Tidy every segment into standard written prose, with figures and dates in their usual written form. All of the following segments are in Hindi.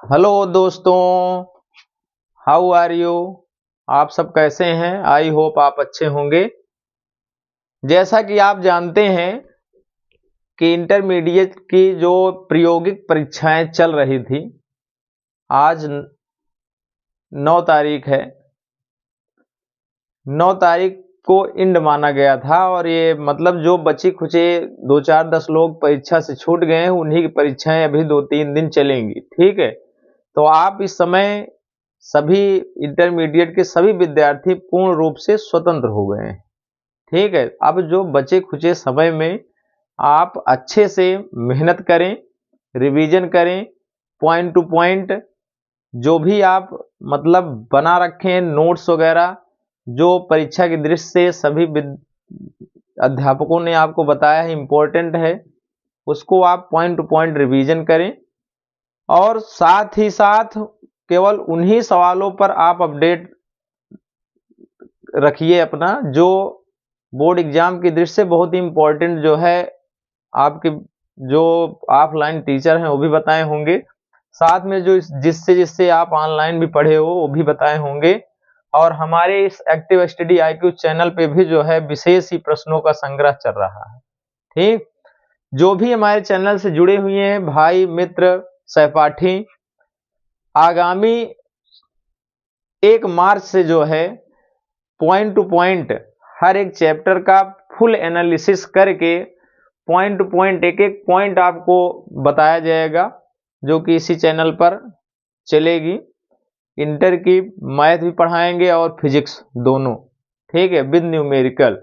हेलो दोस्तों, हाउ आर यू। आप सब कैसे हैं? आई होप आप अच्छे होंगे। जैसा कि आप जानते हैं कि इंटरमीडिएट की जो प्रायोगिक परीक्षाएं चल रही थी, आज 9 तारीख है। 9 तारीख को इंड माना गया था और ये मतलब जो बची खुचे 2-4-10 लोग परीक्षा से छूट गए हैं, उन्हीं की परीक्षाएं अभी 2-3 दिन चलेंगी। ठीक है, तो आप इस समय सभी इंटरमीडिएट के सभी विद्यार्थी पूर्ण रूप से स्वतंत्र हो गए हैं। ठीक है, अब जो बचे खुचे समय में आप अच्छे से मेहनत करें, रिवीजन करें, पॉइंट टू पॉइंट जो भी आप मतलब बना रखे हैं नोट्स वगैरह, जो परीक्षा की दृष्टि से सभी अध्यापकों ने आपको बताया है इम्पोर्टेंट है, उसको आप पॉइंट टू पॉइंट रिवीजन करें। और साथ ही साथ केवल उन्हीं सवालों पर आप अपडेट रखिए अपना, जो बोर्ड एग्जाम की दृष्टि से बहुत ही इम्पोर्टेंट जो है। आपके जो ऑफलाइन टीचर हैं वो भी बताए होंगे, साथ में जो जिससे जिससे आप ऑनलाइन भी पढ़े हो वो भी बताए होंगे। और हमारे इस एक्टिव स्टडी IQ चैनल पे भी जो है विशेष ही प्रश्नों का संग्रह चल रहा है। ठीक, जो भी हमारे चैनल से जुड़े हुए हैं भाई मित्र सहपाठी, आगामी 1 मार्च से जो है पॉइंट टू पॉइंट हर एक चैप्टर का फुल एनालिसिस करके पॉइंट टू पॉइंट एक एक पॉइंट आपको बताया जाएगा, जो कि इसी चैनल पर चलेगी। इंटर की मैथ भी पढ़ाएंगे और फिजिक्स दोनों, ठीक है, विद न्यूमेरिकल।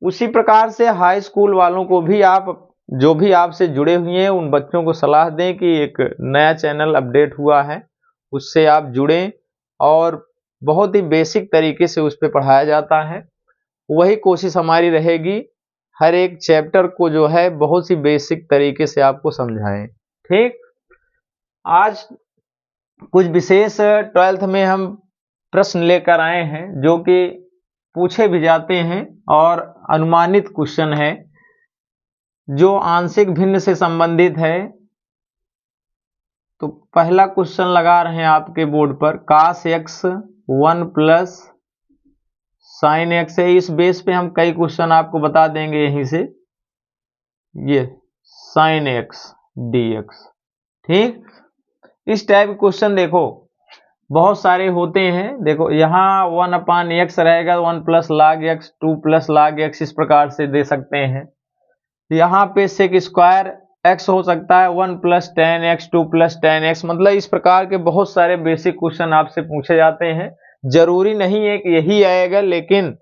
उसी प्रकार से हाई स्कूल वालों को भी आप जो भी आपसे जुड़े हुए हैं उन बच्चों को सलाह दें कि एक नया चैनल अपडेट हुआ है, उससे आप जुड़ें और बहुत ही बेसिक तरीके से उस पर पढ़ाया जाता है। वही कोशिश हमारी रहेगी, हर एक चैप्टर को जो है बहुत सी बेसिक तरीके से आपको समझाएं। ठीक, आज कुछ विशेष 12th में हम प्रश्न लेकर आए हैं जो कि पूछे भी जाते हैं और अनुमानित क्वेश्चन है, जो आंशिक भिन्न से संबंधित है। तो पहला क्वेश्चन लगा रहे हैं आपके बोर्ड पर, cos x 1 plus sign x है। इस बेस पे हम कई क्वेश्चन आपको बता देंगे यहीं से। ये साइन x dx, ठीक, इस टाइप क्वेश्चन देखो बहुत सारे होते हैं। देखो यहाँ 1/x रहेगा, 1 plus log x, 2 plus log x, इस प्रकार से दे सकते हैं। यहाँ पे सेक स्क्वायर x हो सकता है, 1 plus ten x, 2 plus ten x. मतलब इस प्रकार के बहुत सारे बेसिक क्वेश्चन आपसे पूछे जाते हैं। जरूरी नहीं है कि यही आएगा, लेकिन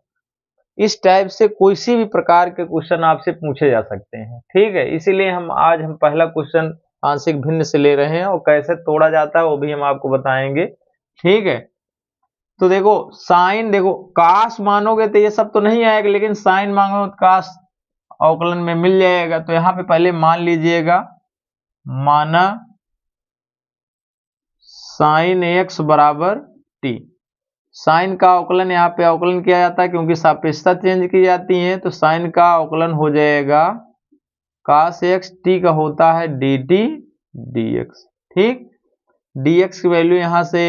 इस टाइप से कोई सी भी प्रकार के क्वेश्चन आपसे पूछे जा सकते हैं। ठीक है, इसीलिए हम पहला क्वेश्चन आंशिक भिन्न से ले रहे हैं और कैसे तोड़ा जाता है वो भी हम आपको बताएंगे। ठीक है, तो देखो साइन, देखो काश मानोगे तो ये सब तो नहीं आएगा, लेकिन साइन मांगो तो काश अवकलन में मिल जाएगा। तो यहाँ पे पहले मान लीजिएगा, माना साइन x बराबर t। साइन का अवकलन यहाँ पे अवकलन किया जाता है क्योंकि सापेक्षता चेंज की जाती है, तो साइन का अवकलन हो जाएगा cos x, t का होता है dt dx। ठीक, dx की वैल्यू यहाँ से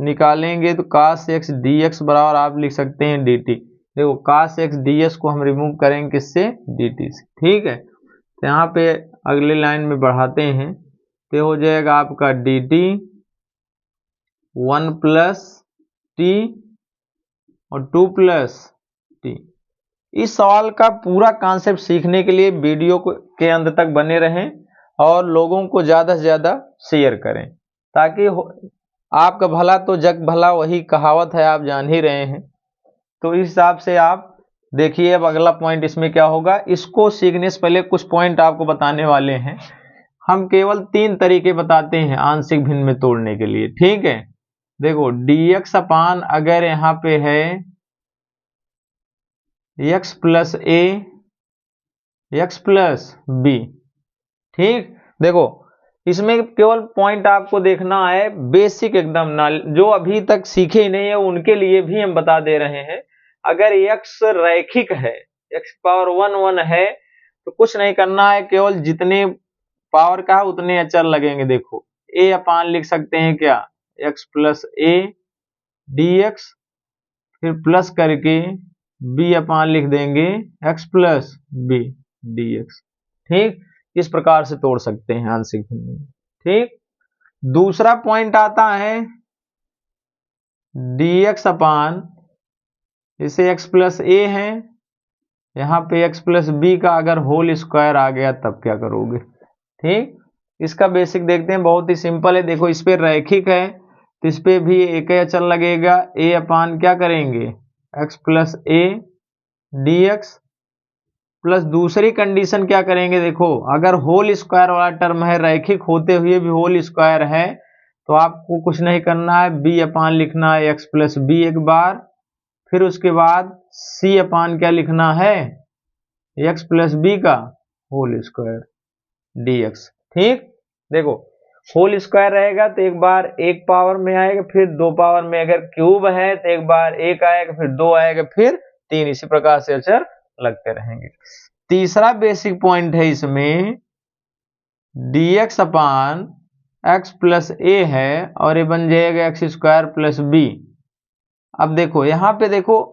निकालेंगे तो cos x dx बराबर आप लिख सकते हैं dt। देखो cos x ds को हम रिमूव करेंगे किससे? dt से। ठीक है, तो यहाँ पे अगले लाइन में बढ़ाते हैं तो हो जाएगा आपका dt 1 प्लस t और 2 प्लस t। इस सवाल का पूरा कॉन्सेप्ट सीखने के लिए वीडियो के अंत तक बने रहें और लोगों को ज़्यादा से ज़्यादा शेयर करें, ताकि आपका भला तो जग भला, वही कहावत है, आप जान ही रहे हैं। तो इस हिसाब से आप देखिए। अब अगला पॉइंट इसमें क्या होगा, इसको सीखने से पहले कुछ पॉइंट आपको बताने वाले हैं। हम केवल 3 तरीके बताते हैं आंशिक भिन्न में तोड़ने के लिए। ठीक है, देखो dx अपान अगर यहाँ पे है x plus a x plus b। ठीक, देखो इसमें केवल पॉइंट आपको देखना है बेसिक एकदम जो अभी तक सीखे ही नहीं है उनके लिए भी हम बता दे रहे हैं। अगर x रैखिक है, x पावर 1 1 है, तो कुछ नहीं करना है, केवल जितने पावर का है उतने अचर लगेंगे। देखो a अपान लिख सकते हैं क्या, x plus a d x, फिर प्लस करके b अपान लिख देंगे x plus b d x. ठीक, इस प्रकार से तोड़ सकते हैं आंशिक भिन्न में। ठीक, दूसरा पॉइंट आता है dx अपान, इसे x प्लस ए है, यहाँ पे x प्लस बी का अगर होल स्क्वायर आ गया तब क्या करोगे। ठीक, इसका बेसिक देखते हैं, बहुत ही सिंपल है। देखो इस पे रैखिक है तो इस पे भी एक ही अचर लगेगा, a अपान क्या करेंगे x plus a d x, plus दूसरी कंडीशन क्या करेंगे, देखो अगर होल स्क्वायर वाला टर्म है, रैखिक होते हुए भी होल स्क्वायर है, तो आपको कुछ नहीं करना है, b अपान लिखना है x प्लस बी एक बार, फिर उसके बाद c अपान क्या लिखना है x प्लस बी का होल स्क्वायर dx। ठीक, देखो होल स्क्वायर रहेगा तो एक बार एक पावर में आएगा, फिर दो पावर में, अगर क्यूब है तो एक बार एक आएगा, फिर दो आएगा, फिर तीन, इसी प्रकार से अचर लगते रहेंगे। तीसरा बेसिक पॉइंट है इसमें dx अपान x प्लस ए है और ये बन जाएगा एक्स स्क्वायर प्लस बी। अब देखो यहाँ पे देखो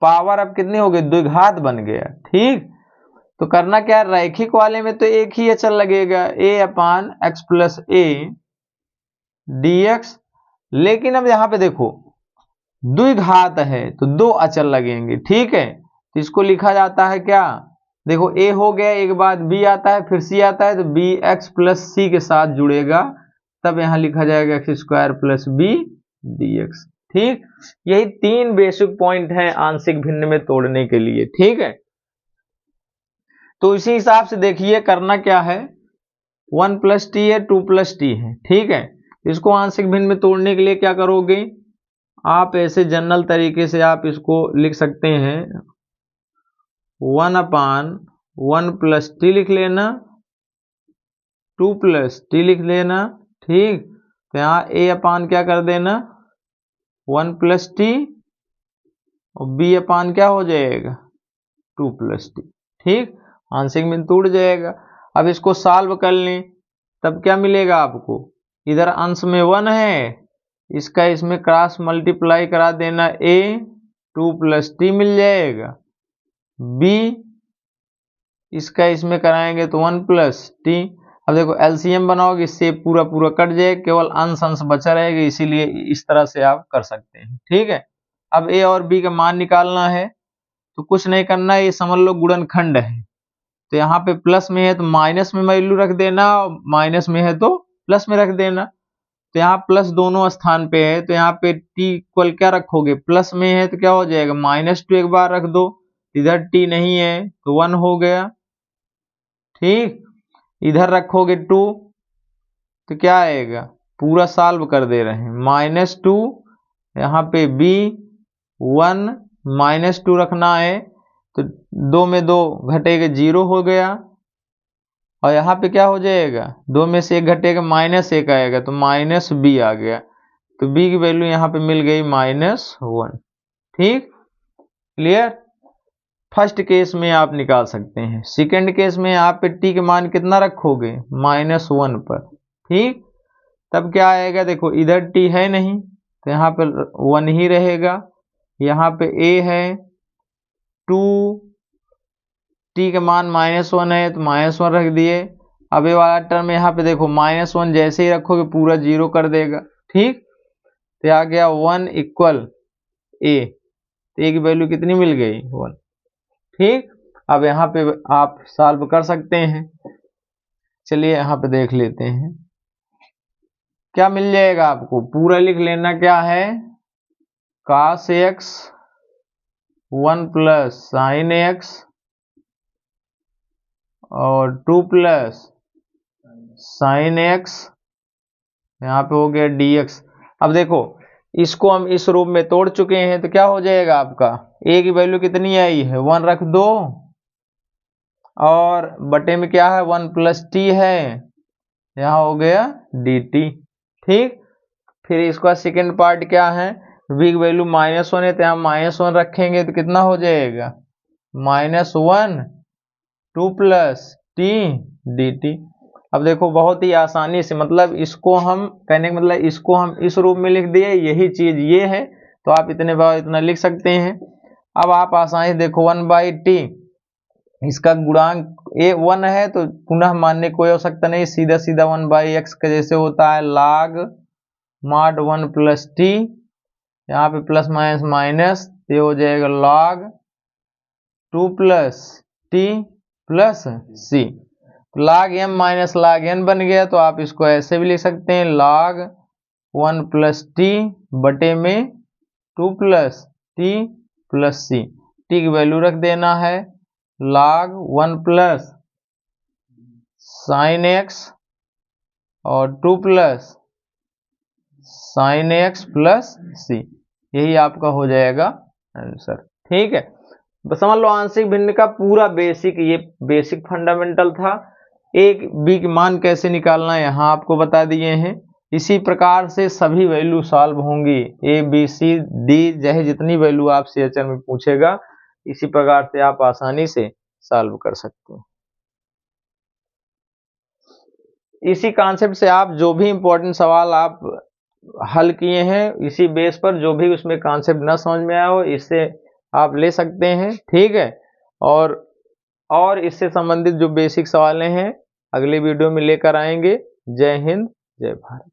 पावर अब कितनी हो गई, द्विघात बन गया। ठीक, तो करना क्या है, रैखिक वाले में तो एक ही अचर लगेगा a upon x plus a d x, लेकिन अब यहाँ पे देखो द्विघात है तो दो अचर लगेंगे। ठीक है, तो इसको लिखा जाता है क्या, देखो a हो गया, एक बाद b आता है, फिर c आता है, तो b x प्लस सी के साथ जुड़ेगा, तब यहाँ लिखा जाएगा x square plus b d x. ठीक, यही तीन बेसिक पॉइंट हैं आंशिक भिन्न में तोड़ने के लिए। ठीक है, तो इसी हिसाब से देखिए करना क्या है, 1 प्लस टी है, 2 प्लस टी है। ठीक है, इसको आंशिक भिन्न में तोड़ने के लिए क्या करोगे, आप ऐसे जनरल तरीके से आप इसको लिख सकते हैं, 1 अपान 1 प्लस टी लिख लेना, 2 प्लस टी लिख लेना। ठीक, तो यहाँ a अपान क्या कर देना 1 प्लस टी और b अपान क्या हो जाएगा 2 प्लस टी। ठीक, आंशिक भिन्न टूट जाएगा। अब इसको सॉल्व कर लें तब क्या मिलेगा आपको, इधर अंश में 1 है, इसका इसमें क्रॉस मल्टीप्लाई करा देना, a 2 प्लस टी मिल जाएगा, b इसका इसमें कराएंगे तो 1 प्लस टी। अब देखो एलसीएम बनाओगे, इससे पूरा पूरा कट जाएगा, केवल अंश अंश बचा रहेगा, इसीलिए इस तरह से आप कर सकते हैं। ठीक है, अब a और b का मान निकालना है, तो कुछ नहीं करना है, ये समझ लो गुणनखंड है, तो यहाँ पे प्लस में है तो माइनस में वैल्यू रख देना, और माइनस में है तो प्लस में रख देना। तो यहाँ प्लस दोनों स्थान पे है, तो यहाँ पे t इक्वल क्या रखोगे, प्लस में है तो क्या हो जाएगा -2 एक बार रख दो, इधर t नहीं है तो 1 हो गया। ठीक, इधर रखोगे 2 तो क्या आएगा, पूरा सॉल्व कर दे रहे हैं, -2 यहाँ पे b 1 -2 रखना है, तो 2 में 2 घटेगा 0 हो गया, और यहाँ पे क्या हो जाएगा 2 में से 1 घटेगा -1 आएगा, तो -b आ गया, तो b की वैल्यू यहाँ पे मिल गई -1। ठीक, क्लियर। फर्स्ट केस में आप निकाल सकते हैं, सेकंड केस में आप पे t के मान कितना रखोगे -1 पर। ठीक, तब क्या आएगा, देखो इधर t है नहीं तो यहाँ पे 1 ही रहेगा, यहाँ पे a है 2, t के मान -1 है तो -1 रख दिए। अब ये वाला टर्म यहाँ पे देखो -1 जैसे ही रखोगे पूरा 0 कर देगा। ठीक, तो आ गया 1 इक्वल a, तो a की वैल्यू कितनी मिल गई 1। ठीक, अब यहाँ पे आप सॉल्व कर सकते हैं, चलिए यहाँ पे देख लेते हैं क्या मिल जाएगा आपको, पूरा लिख लेना, क्या है cos x 1 plus sin x और 2 प्लस sin x, यहाँ पे हो गया dx। अब देखो इसको हम इस रूप में तोड़ चुके हैं, तो क्या हो जाएगा आपका, a की वैल्यू कितनी आई है 1 रख दो, और बटे में क्या है 1 प्लस टी है, यहाँ हो गया dt। ठीक, फिर इसका सेकेंड पार्ट क्या है, v की वैल्यू -1 है तो यहाँ -1 रखेंगे तो कितना हो जाएगा -1 2 प्लस टी dt। अब देखो बहुत ही आसानी से, मतलब इसको हम कहने का मतलब इसको हम इस रूप में लिख दिए, यही चीज ये है, तो आप इतने बार इतना लिख सकते हैं। अब आप आसानी से देखो 1/t, इसका गुणांक ए 1 है तो पुनः मानने कोई आवश्यकता नहीं, सीधा सीधा 1/x का जैसे होता है log mod 1 प्लस टी, यहाँ पे प्लस माइनस माइनस, ये हो जाएगा log 2 प्लस टी प्लस सी, log m minus log n बन गया, तो आप इसको ऐसे भी लिख सकते हैं log 1 प्लस टी बटे में 2 प्लस टी प्लस सी, टी की वैल्यू रख देना है log 1 प्लस साइन एक्स और 2 प्लस साइन एक्स प्लस सी, यही आपका हो जाएगा आंसर। ठीक है, बस समझ लो आंशिक भिन्न का पूरा बेसिक, ये बेसिक फंडामेंटल था। एक बी की मान कैसे निकालना है यहाँ आपको बता दिए हैं। इसी प्रकार से सभी वैल्यू सॉल्व होंगी, ए बी सी डी, चाहे जितनी वैल्यू आप CHR में पूछेगा, इसी प्रकार से आप आसानी से सॉल्व कर सकते हैं। इसी कॉन्सेप्ट से आप जो भी इंपॉर्टेंट सवाल आप हल किए हैं, इसी बेस पर जो भी उसमें कॉन्सेप्ट न समझ में आया हो, इससे आप ले सकते हैं। ठीक है, और इससे संबंधित जो बेसिक सवाल हैं अगले वीडियो में लेकर आएंगे। जय हिंद, जय भारत।